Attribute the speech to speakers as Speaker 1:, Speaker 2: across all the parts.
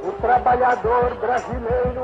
Speaker 1: O trabalhador brasileiro.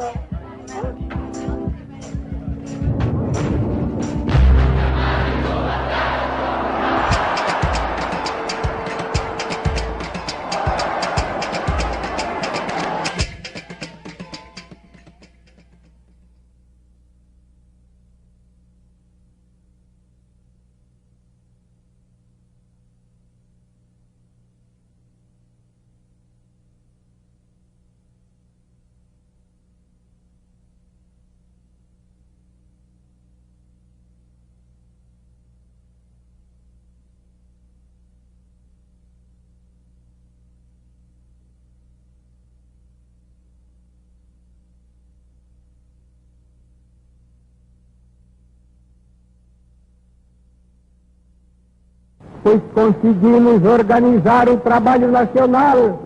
Speaker 1: Pois conseguimos organizar o trabalho nacional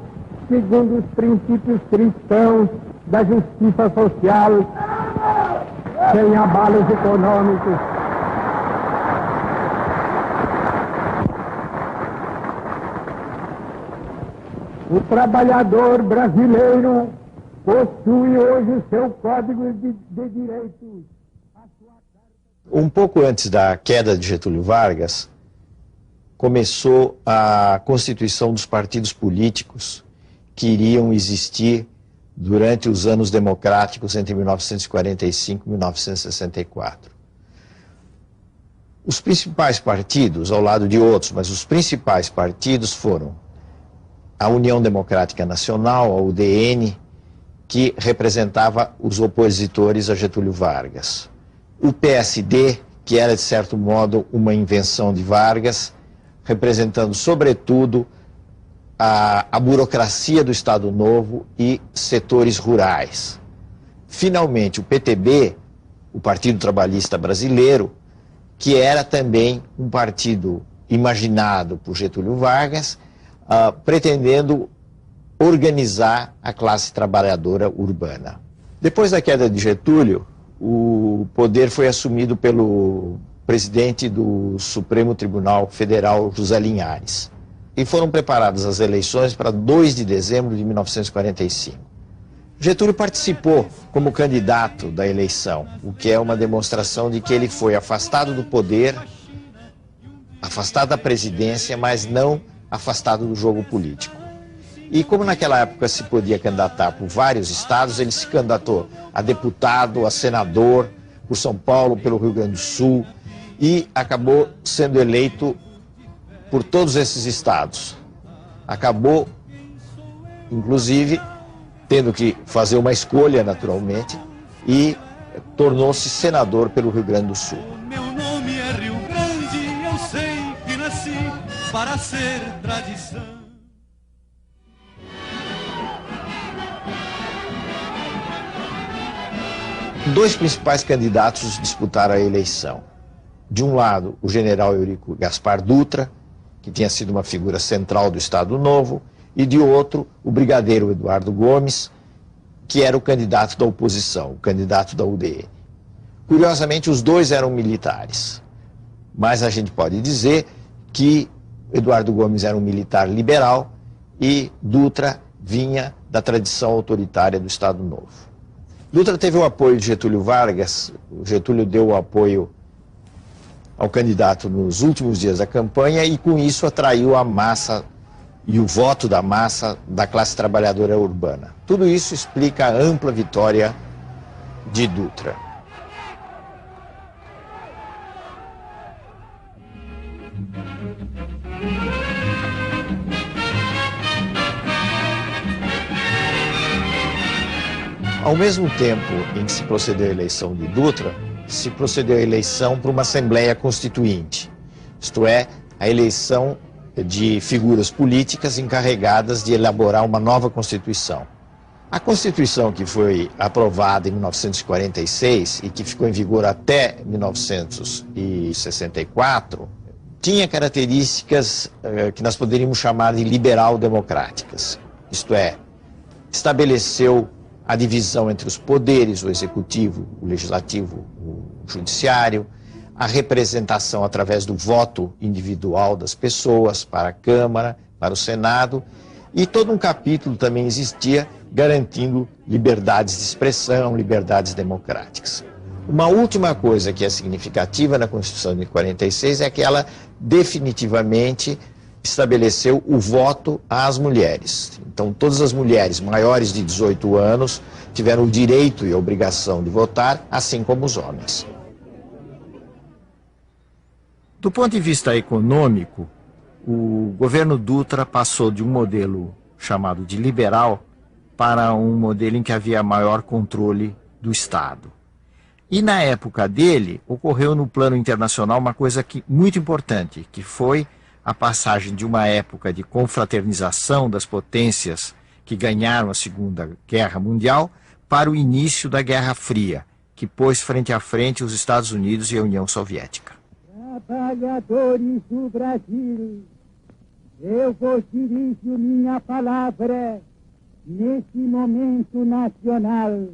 Speaker 1: segundo os princípios cristãos da justiça social, sem abalos econômicos. O trabalhador brasileiro possui hoje o seu Código de Direitos.
Speaker 2: Um pouco antes da queda de Getúlio Vargas, começou a constituição dos partidos políticos que iriam existir durante os anos democráticos entre 1945 e 1964. Os principais partidos, ao lado de outros, mas os principais partidos foram a União Democrática Nacional, a UDN, que representava os opositores a Getúlio Vargas. O PSD, que era, de certo modo, uma invenção de Vargas, representando, sobretudo, a burocracia do Estado Novo e setores rurais. Finalmente, o PTB, o Partido Trabalhista Brasileiro, que era também um partido imaginado por Getúlio Vargas, pretendendo organizar a classe trabalhadora urbana. Depois da queda de Getúlio, o poder foi assumido pelo presidente do Supremo Tribunal Federal, José Linhares. E foram preparadas as eleições para 2 de dezembro de 1945. Getúlio participou como candidato da eleição, o que é uma demonstração de que ele foi afastado do poder, afastado da presidência, mas não afastado do jogo político. E como naquela época se podia candidatar por vários estados, ele se candidatou a deputado, a senador, por São Paulo, pelo Rio Grande do Sul, e acabou sendo eleito por todos esses estados. Acabou, inclusive, tendo que fazer uma escolha, naturalmente, e tornou-se senador pelo Rio Grande do Sul.
Speaker 3: Meu nome é Rio Grande, eu sei que nasci para ser tradição.
Speaker 2: Dois principais candidatos disputaram a eleição. De um lado, o general Eurico Gaspar Dutra, que tinha sido uma figura central do Estado Novo, e de outro, o brigadeiro Eduardo Gomes, que era o candidato da oposição, o candidato da UDN. Curiosamente, os dois eram militares, mas a gente pode dizer que Eduardo Gomes era um militar liberal e Dutra vinha da tradição autoritária do Estado Novo. Dutra teve o apoio de Getúlio Vargas, o Getúlio deu o apoio ao candidato nos últimos dias da campanha e com isso atraiu a massa e o voto da massa da classe trabalhadora urbana. Tudo isso explica a ampla vitória de Dutra. Ao mesmo tempo em que se procedeu à eleição de Dutra, se procedeu à eleição para uma Assembleia Constituinte, isto é, a eleição de figuras políticas encarregadas de elaborar uma nova Constituição. A Constituição que foi aprovada em 1946 e que ficou em vigor até 1964, tinha características que nós poderíamos chamar de liberal-democráticas, isto é, estabeleceu a divisão entre os poderes, o executivo, o legislativo, o judiciário, a representação através do voto individual das pessoas para a Câmara, para o Senado, e todo um capítulo também existia garantindo liberdades de expressão, liberdades democráticas. Uma última coisa que é significativa na Constituição de 46 é que ela definitivamente estabeleceu o voto às mulheres. Então, todas as mulheres maiores de 18 anos tiveram o direito e a obrigação de votar, assim como os homens. Do ponto de vista econômico, o governo Dutra passou de um modelo chamado de liberal para um modelo em que havia maior controle do Estado. E na época dele, ocorreu no plano internacional uma coisa muito importante, que foi a passagem de uma época de confraternização das potências que ganharam a Segunda Guerra Mundial para o início da Guerra Fria, que pôs frente a frente os Estados Unidos e a União Soviética.
Speaker 1: Trabalhadores do Brasil, eu vos dirijo minha palavra nesse momento nacional.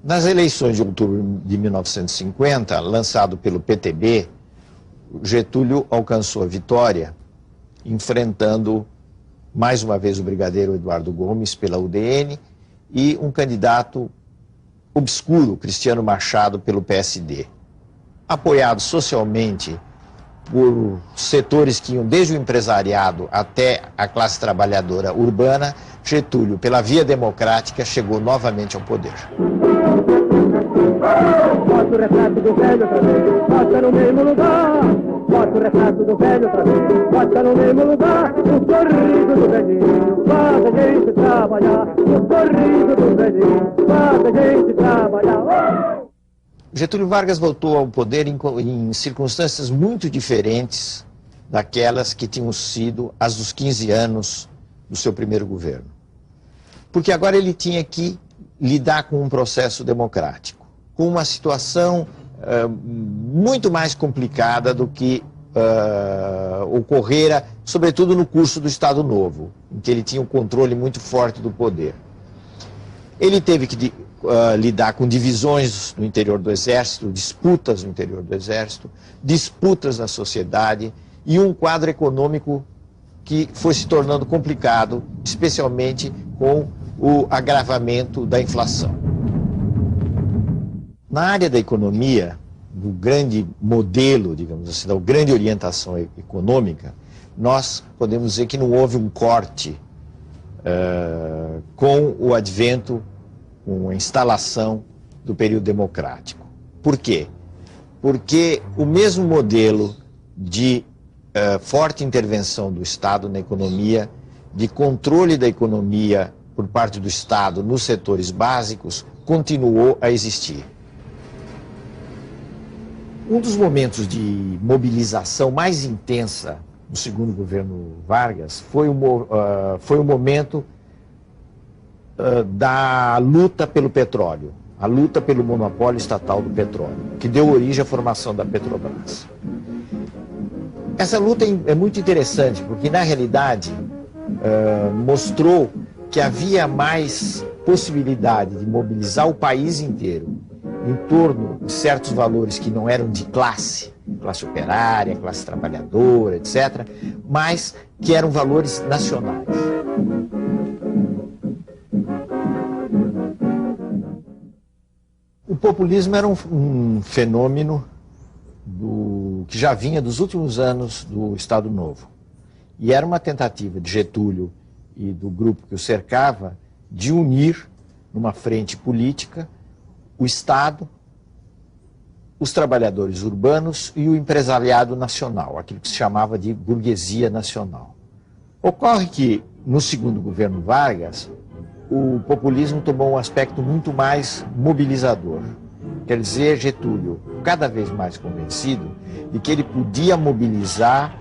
Speaker 2: Nas eleições de outubro de 1950, lançado pelo PTB, Getúlio alcançou a vitória, enfrentando mais uma vez o brigadeiro Eduardo Gomes pela UDN e um candidato obscuro, Cristiano Machado, pelo PSD. Apoiado socialmente por setores que iam desde o empresariado até a classe trabalhadora urbana, Getúlio, pela via democrática, chegou novamente ao poder.
Speaker 1: Bota o retrato do velho outra vez, bota no mesmo lugar. Bota o retrato do velho outra vez, bota no mesmo lugar. O sorriso do velhinho faz a gente trabalhar. O sorriso do velhinho faz a gente trabalhar.
Speaker 2: Getúlio Vargas voltou ao poder em circunstâncias muito diferentes daquelas que tinham sido as dos 15 anos do seu primeiro governo. Porque agora ele tinha que lidar com um processo democrático, com uma situação muito mais complicada do que ocorrera, sobretudo no curso do Estado Novo, em que ele tinha um controle muito forte do poder. Ele teve que lidar com divisões no interior do Exército, disputas no interior do Exército, disputas na sociedade e um quadro econômico que foi se tornando complicado, especialmente com o agravamento da inflação. Na área da economia, do grande modelo, digamos assim, da grande orientação econômica, nós podemos dizer que não houve um corte com o advento, com a instalação do período democrático. Por quê? Porque o mesmo modelo de forte intervenção do Estado na economia, de controle da economia por parte do Estado nos setores básicos, continuou a existir. Um dos momentos de mobilização mais intensa do segundo governo Vargas foi o momento da luta pelo petróleo, a luta pelo monopólio estatal do petróleo, que deu origem à formação da Petrobras. Essa luta é muito interessante, porque na realidade mostrou que havia mais possibilidade de mobilizar o país inteiro em torno de certos valores que não eram de classe operária, classe trabalhadora, etc., mas que eram valores nacionais. O populismo era um fenômeno que já vinha dos últimos anos do Estado Novo. E era uma tentativa de Getúlio e do grupo que o cercava de unir numa frente política o Estado, os trabalhadores urbanos e o empresariado nacional, aquilo que se chamava de burguesia nacional. Ocorre que, no segundo governo Vargas, o populismo tomou um aspecto muito mais mobilizador. Quer dizer, Getúlio, cada vez mais convencido de que ele podia mobilizar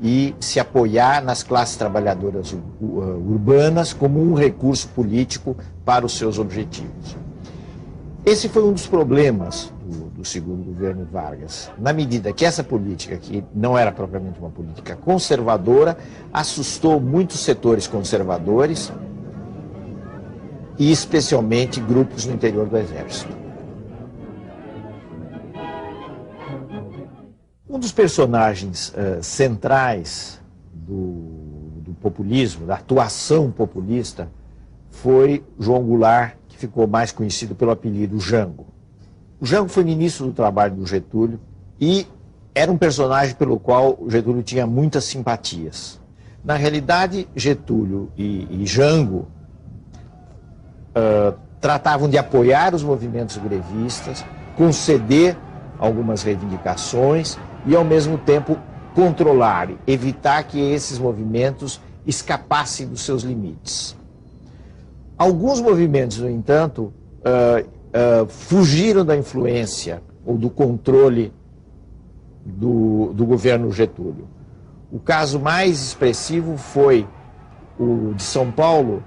Speaker 2: e se apoiar nas classes trabalhadoras urbanas como um recurso político para os seus objetivos. Esse foi um dos problemas do segundo governo Vargas, na medida que essa política, que não era propriamente uma política conservadora, assustou muitos setores conservadores e especialmente grupos no interior do Exército. Um dos personagens centrais do populismo, da atuação populista, foi João Goulart, que ficou mais conhecido pelo apelido Jango. O Jango foi ministro do trabalho do Getúlio e era um personagem pelo qual o Getúlio tinha muitas simpatias. Na realidade, Getúlio e Jango tratavam de apoiar os movimentos grevistas, conceder algumas reivindicações e, ao mesmo tempo, controlar, evitar que esses movimentos escapassem dos seus limites. Alguns movimentos, no entanto, fugiram da influência ou do controle do governo Getúlio. O caso mais expressivo foi o de São Paulo,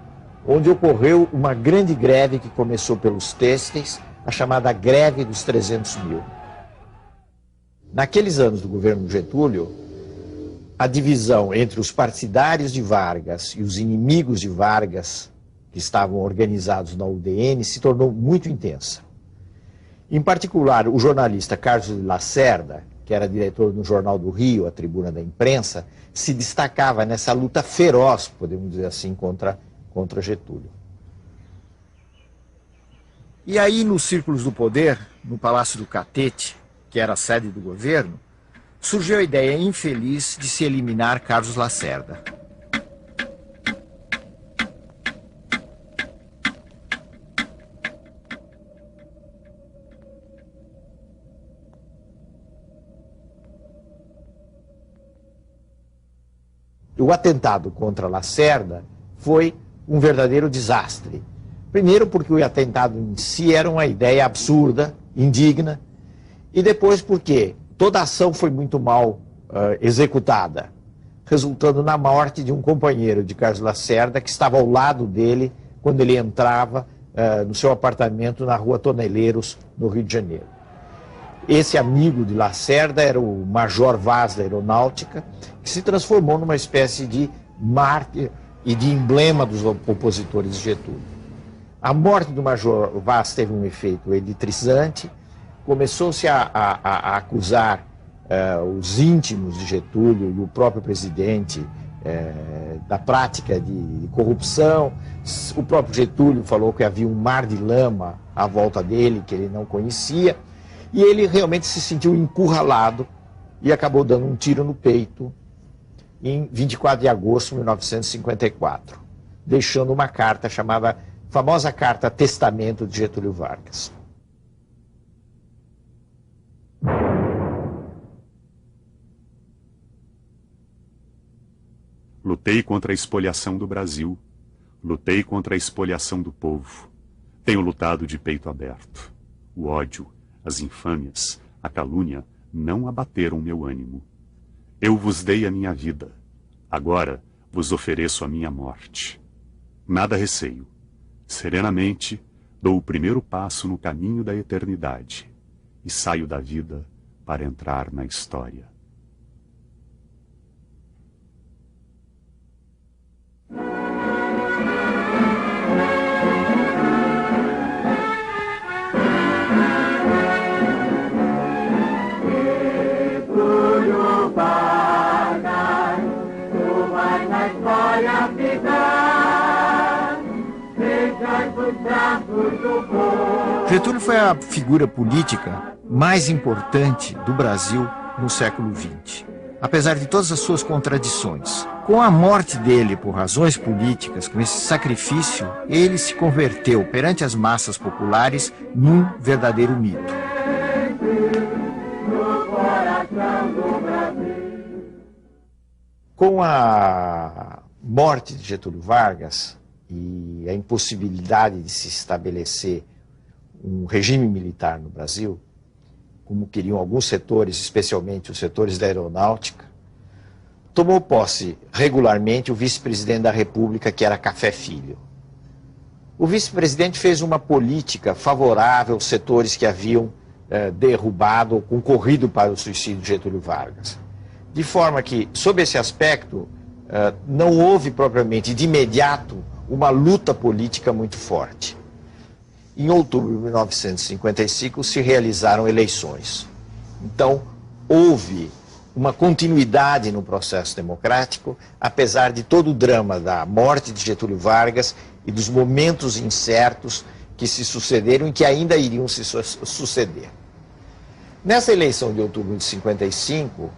Speaker 2: onde ocorreu uma grande greve que começou pelos têxteis, a chamada greve dos 300 mil. Naqueles anos do governo Getúlio, a divisão entre os partidários de Vargas e os inimigos de Vargas, que estavam organizados na UDN, se tornou muito intensa. Em particular, o jornalista Carlos Lacerda, que era diretor no Jornal do Rio, a Tribuna da Imprensa, se destacava nessa luta feroz, podemos dizer assim, contra Getúlio. E aí, nos círculos do poder, no Palácio do Catete, que era a sede do governo, surgiu a ideia infeliz de se eliminar Carlos Lacerda. O atentado contra Lacerda foi um verdadeiro desastre. Primeiro porque o atentado em si era uma ideia absurda, indigna, e depois porque toda a ação foi muito mal executada, resultando na morte de um companheiro de Carlos Lacerda que estava ao lado dele quando ele entrava no seu apartamento na Rua Toneleiros, no Rio de Janeiro. Esse amigo de Lacerda era o Major Vaz da Aeronáutica, que se transformou numa espécie de mártir e de emblema dos opositores de Getúlio. A morte do Major Vaz teve um efeito eletrizante, começou-se a acusar os íntimos de Getúlio e o próprio presidente da prática de corrupção. O próprio Getúlio falou que havia um mar de lama à volta dele, que ele não conhecia, e ele realmente se sentiu encurralado e acabou dando um tiro no peito em 24 de agosto de 1954, deixando uma carta chamada famosa Carta Testamento de Getúlio Vargas.
Speaker 4: Lutei contra a espoliação do Brasil, lutei contra a espoliação do povo. Tenho lutado de peito aberto. O ódio, as infâmias, a calúnia não abateram meu ânimo. Eu vos dei a minha vida, agora vos ofereço a minha morte. Nada receio. Serenamente dou o primeiro passo no caminho da eternidade e saio da vida para entrar na história.
Speaker 2: Getúlio foi a figura política mais importante do Brasil no século XX. Apesar de todas as suas contradições, com a morte dele por razões políticas, com esse sacrifício, ele se converteu perante as massas populares num verdadeiro mito. Com a morte de Getúlio Vargas e a impossibilidade de se estabelecer um regime militar no Brasil, como queriam alguns setores, especialmente os setores da aeronáutica, tomou posse regularmente o vice-presidente da República, que era Café Filho. O vice-presidente fez uma política favorável aos setores que haviam derrubado ou concorrido para o suicídio de Getúlio Vargas. De forma que, sob esse aspecto, não houve propriamente de imediato uma luta política muito forte. Em outubro de 1955 se realizaram eleições. Então, houve uma continuidade no processo democrático, apesar de todo o drama da morte de Getúlio Vargas e dos momentos incertos que se sucederam e que ainda iriam se suceder. Nessa eleição de outubro de 55,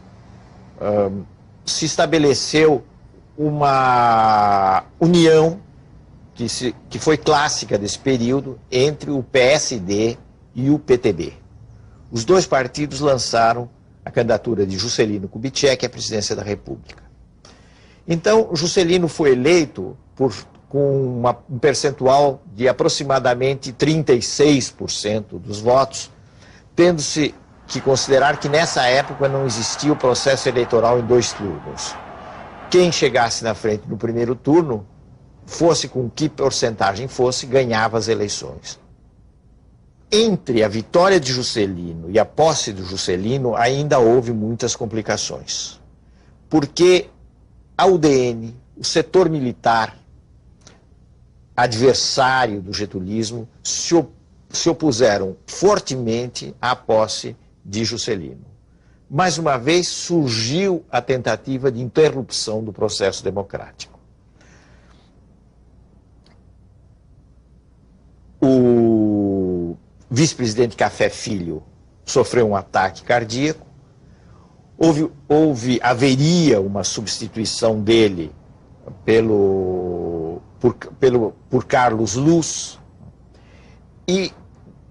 Speaker 2: se estabeleceu uma união que foi clássica desse período entre o PSD e o PTB. Os dois partidos lançaram a candidatura de Juscelino Kubitschek à presidência da República. Então, Juscelino foi eleito com um percentual de aproximadamente 36% dos votos, tendo-se que considerar que nessa época não existia o processo eleitoral em 2 turnos. Quem chegasse na frente no primeiro turno, fosse com que porcentagem fosse, ganhava as eleições. Entre a vitória de Juscelino e a posse do Juscelino, ainda houve muitas complicações. Porque a UDN, o setor militar, adversário do getulismo, se opuseram fortemente à posse de Juscelino. Mais uma vez surgiu a tentativa de interrupção do processo democrático. O vice-presidente Filho sofreu um ataque cardíaco, haveria uma substituição dele por Carlos Luz, e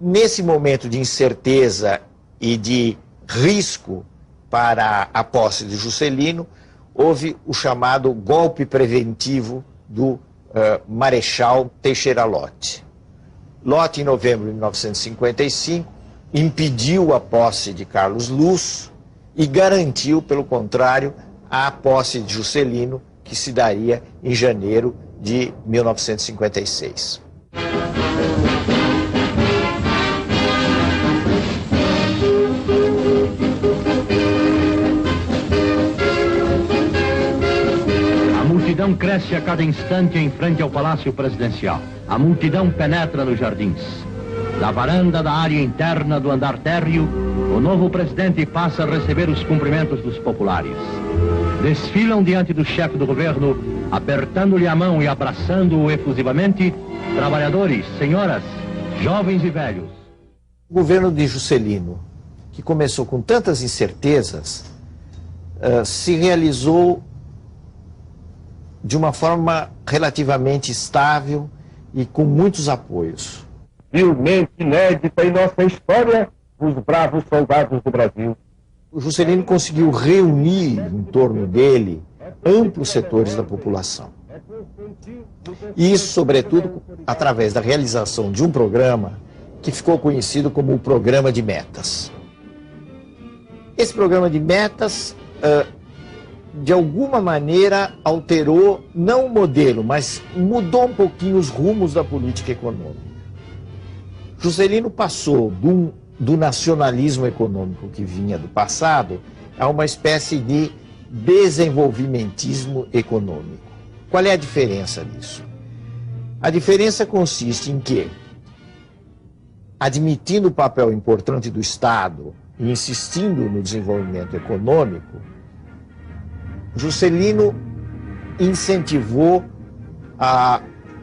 Speaker 2: nesse momento de incerteza e de risco para a posse de Juscelino, houve o chamado golpe preventivo do Marechal Teixeira Lott. Lott, em novembro de 1955, impediu a posse de Carlos Luz e garantiu, pelo contrário, a posse de Juscelino, que se daria em janeiro de 1956.
Speaker 5: A multidão cresce a cada instante em frente ao Palácio Presidencial. A multidão penetra nos jardins. Da varanda da área interna do andar térreo, o novo presidente passa a receber os cumprimentos dos populares. Desfilam diante do chefe do governo, apertando-lhe a mão e abraçando-o efusivamente, trabalhadores, senhoras, jovens e velhos.
Speaker 2: O governo de Juscelino, que começou com tantas incertezas, se realizou de uma forma relativamente estável e com muitos apoios.
Speaker 6: Realmente inédita em nossa história, os bravos soldados do Brasil.
Speaker 2: O Juscelino conseguiu reunir em torno dele amplos setores da população. E isso, sobretudo, através da realização de um programa que ficou conhecido como o Programa de Metas. Esse Programa de Metas, de alguma maneira, alterou, não o modelo, mas mudou um pouquinho os rumos da política econômica. Juscelino passou do nacionalismo econômico que vinha do passado a uma espécie de desenvolvimentismo econômico. Qual é a diferença disso? A diferença consiste em que, admitindo o papel importante do Estado e insistindo no desenvolvimento econômico, Juscelino incentivou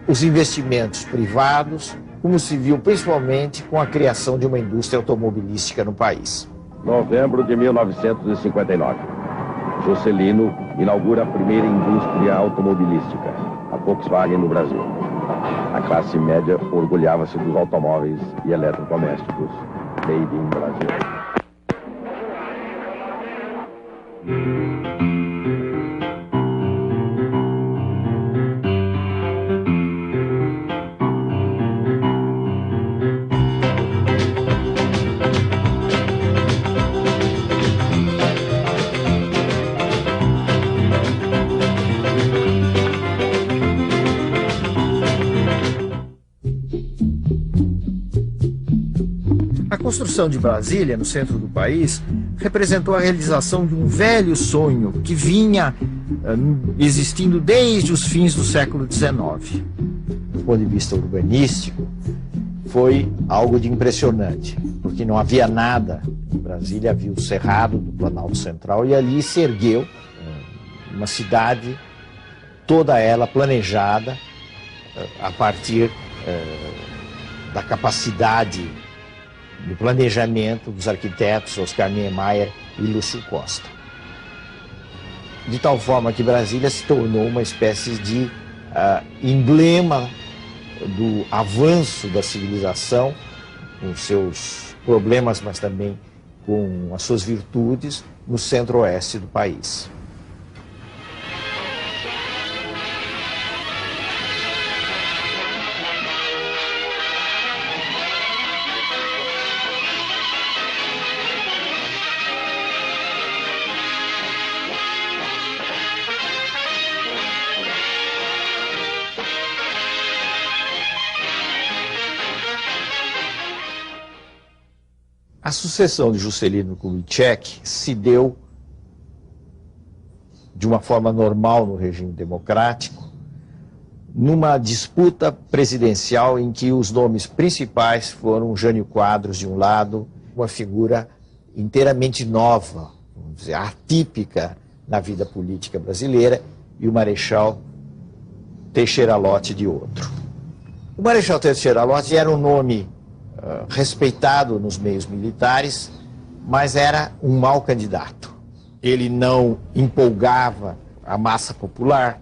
Speaker 2: os investimentos privados, como se viu principalmente com a criação de uma indústria automobilística no país.
Speaker 6: Novembro de 1959. Juscelino inaugura a primeira indústria automobilística, a Volkswagen no Brasil. A classe média orgulhava-se dos automóveis e eletrodomésticos made in Brasil.
Speaker 2: construção de Brasília, no centro do país, representou a realização de um velho sonho que vinha existindo desde os fins do século XIX. Do ponto de vista urbanístico, foi algo de impressionante, porque não havia nada em Brasília, havia o Cerrado do Planalto Central, e ali se ergueu uma cidade, toda ela planejada a partir da capacidade do planejamento dos arquitetos Oscar Niemeyer e Lúcio Costa. De tal forma que Brasília se tornou uma espécie de emblema do avanço da civilização, com seus problemas, mas também com as suas virtudes, no centro-oeste do país. A sucessão de Juscelino Kubitschek se deu de uma forma normal no regime democrático, numa disputa presidencial em que os nomes principais foram Jânio Quadros, de um lado, uma figura inteiramente nova, vamos dizer, atípica na vida política brasileira, e o Marechal Teixeira Lott, de outro. O Marechal Teixeira Lott era um nome respeitado nos meios militares, mas era um mau candidato. Ele não empolgava a massa popular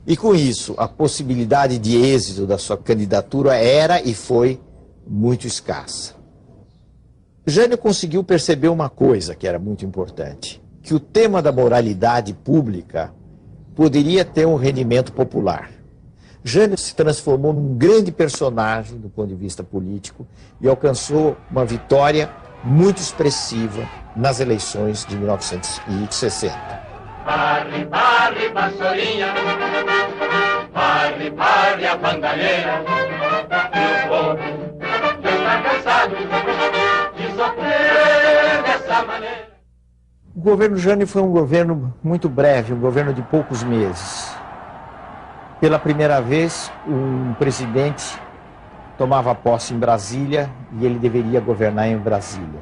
Speaker 2: e, com isso, a possibilidade de êxito da sua candidatura era e foi muito escassa. Jânio conseguiu perceber uma coisa que era muito importante, que o tema da moralidade pública poderia ter um rendimento popular. Jânio se transformou num grande personagem do ponto de vista político e alcançou uma vitória muito expressiva nas eleições de 1960.
Speaker 7: Barre, barre, vassourinha, barre, barre a bandalheira, e o povo já está cansado de sofrer dessa maneira.
Speaker 2: O governo Jânio foi um governo muito breve, um governo de poucos meses. Pela primeira vez, um presidente tomava posse em Brasília e ele deveria governar em Brasília.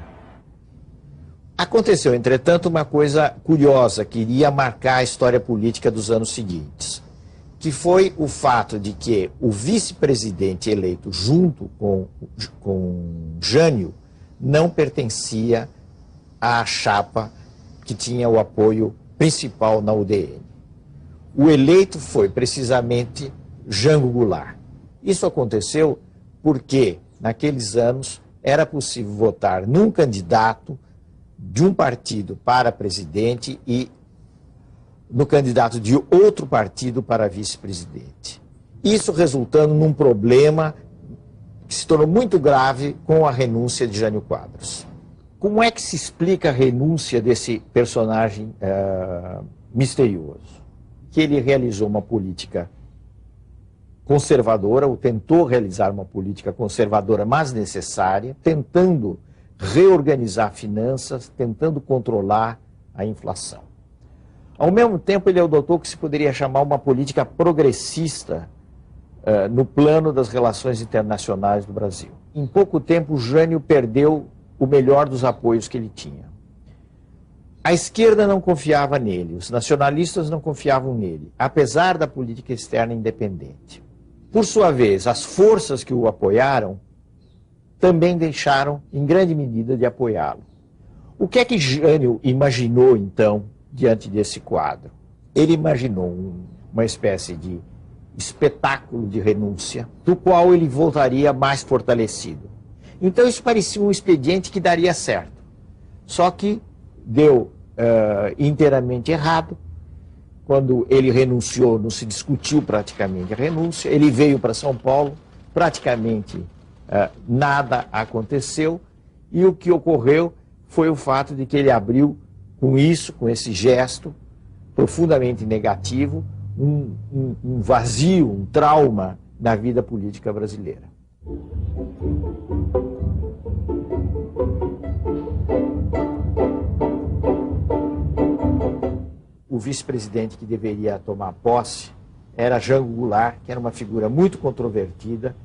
Speaker 2: Aconteceu, entretanto, uma coisa curiosa que iria marcar a história política dos anos seguintes, que foi o fato de que o vice-presidente eleito junto com Jânio não pertencia à chapa que tinha o apoio principal na UDN. O eleito foi precisamente Jango Goulart. Isso aconteceu porque, naqueles anos, era possível votar num candidato de um partido para presidente e no candidato de outro partido para vice-presidente. Isso resultando num problema que se tornou muito grave com a renúncia de Jânio Quadros. Como é que se explica a renúncia desse personagem misterioso? Que ele realizou uma política conservadora, ou tentou realizar uma política conservadora, mas necessária, tentando reorganizar finanças, tentando controlar a inflação. Ao mesmo tempo, ele adotou o que se poderia chamar uma política progressista no plano das relações internacionais do Brasil. Em pouco tempo, Jânio perdeu o melhor dos apoios que ele tinha. A esquerda não confiava nele, os nacionalistas não confiavam nele, apesar da política externa independente. Por sua vez, as forças que o apoiaram também deixaram, em grande medida, de apoiá-lo. O que é que Jânio imaginou, então, diante desse quadro? Ele imaginou uma espécie de espetáculo de renúncia, do qual ele voltaria mais fortalecido. Então isso parecia um expediente que daria certo, só que deu inteiramente errado. Quando ele renunciou, não se discutiu praticamente a renúncia. Ele veio para São Paulo, praticamente nada aconteceu, e o que ocorreu foi o fato de que ele abriu com isso, com esse gesto profundamente negativo, um vazio, um trauma na vida política brasileira. o vice-presidente que deveria tomar posse era Jango Goulart, que era uma figura muito controvertida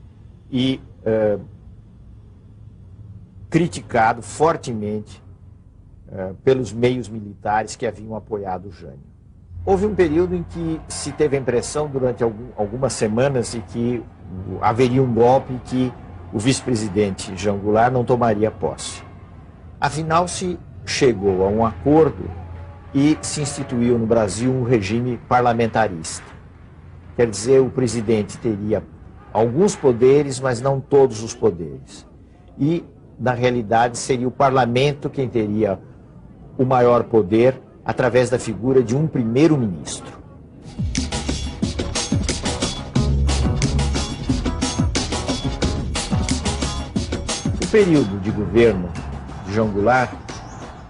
Speaker 2: e criticado fortemente pelos meios militares que haviam apoiado o Jânio. Houve um período em que se teve a impressão, durante algumas semanas, de que haveria um golpe e que o vice-presidente Jango Goulart não tomaria posse. Afinal, se chegou a um acordo e se instituiu no Brasil um regime parlamentarista. Quer dizer, o presidente teria alguns poderes, mas não todos os poderes. E, na realidade, seria o parlamento quem teria o maior poder através da figura de um primeiro-ministro. O período de governo de Jango Goulart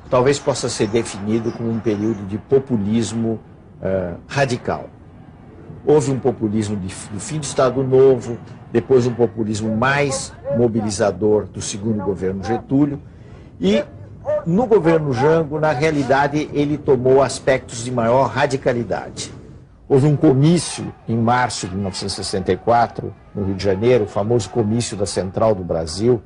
Speaker 2: talvez possa ser definido como um período de populismo radical. Houve um populismo do fim do Estado Novo, depois um populismo mais mobilizador do segundo governo Getúlio, e no governo Jango, na realidade, ele tomou aspectos de maior radicalidade. Houve um comício em março de 1964, no Rio de Janeiro, o famoso comício da Central do Brasil,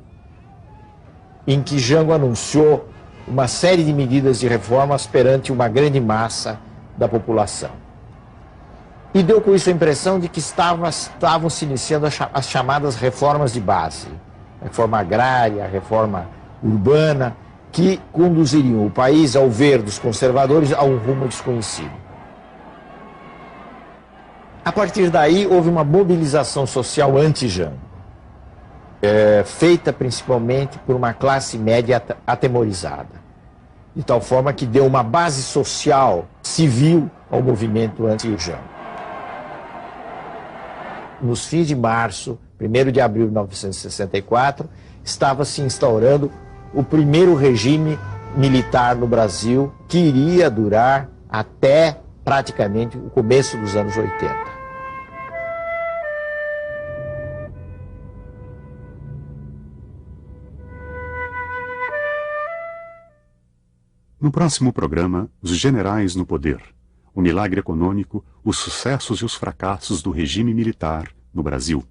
Speaker 2: em que Jango anunciou uma série de medidas de reformas perante uma grande massa da população. E deu com isso a impressão de que estavam se iniciando as chamadas reformas de base, a reforma agrária, a reforma urbana, que conduziriam o país, ao ver dos conservadores, a um rumo desconhecido. A partir daí, houve uma mobilização social anti-Jango, feita principalmente por uma classe média atemorizada, de tal forma que deu uma base social, civil, ao movimento anti-Jango. Nos fins de março, 1º de abril de 1964, estava se instaurando o primeiro regime militar no Brasil, que iria durar até praticamente o começo dos anos 80.
Speaker 4: No próximo programa, os generais no poder, o milagre econômico, os sucessos e os fracassos do regime militar no Brasil.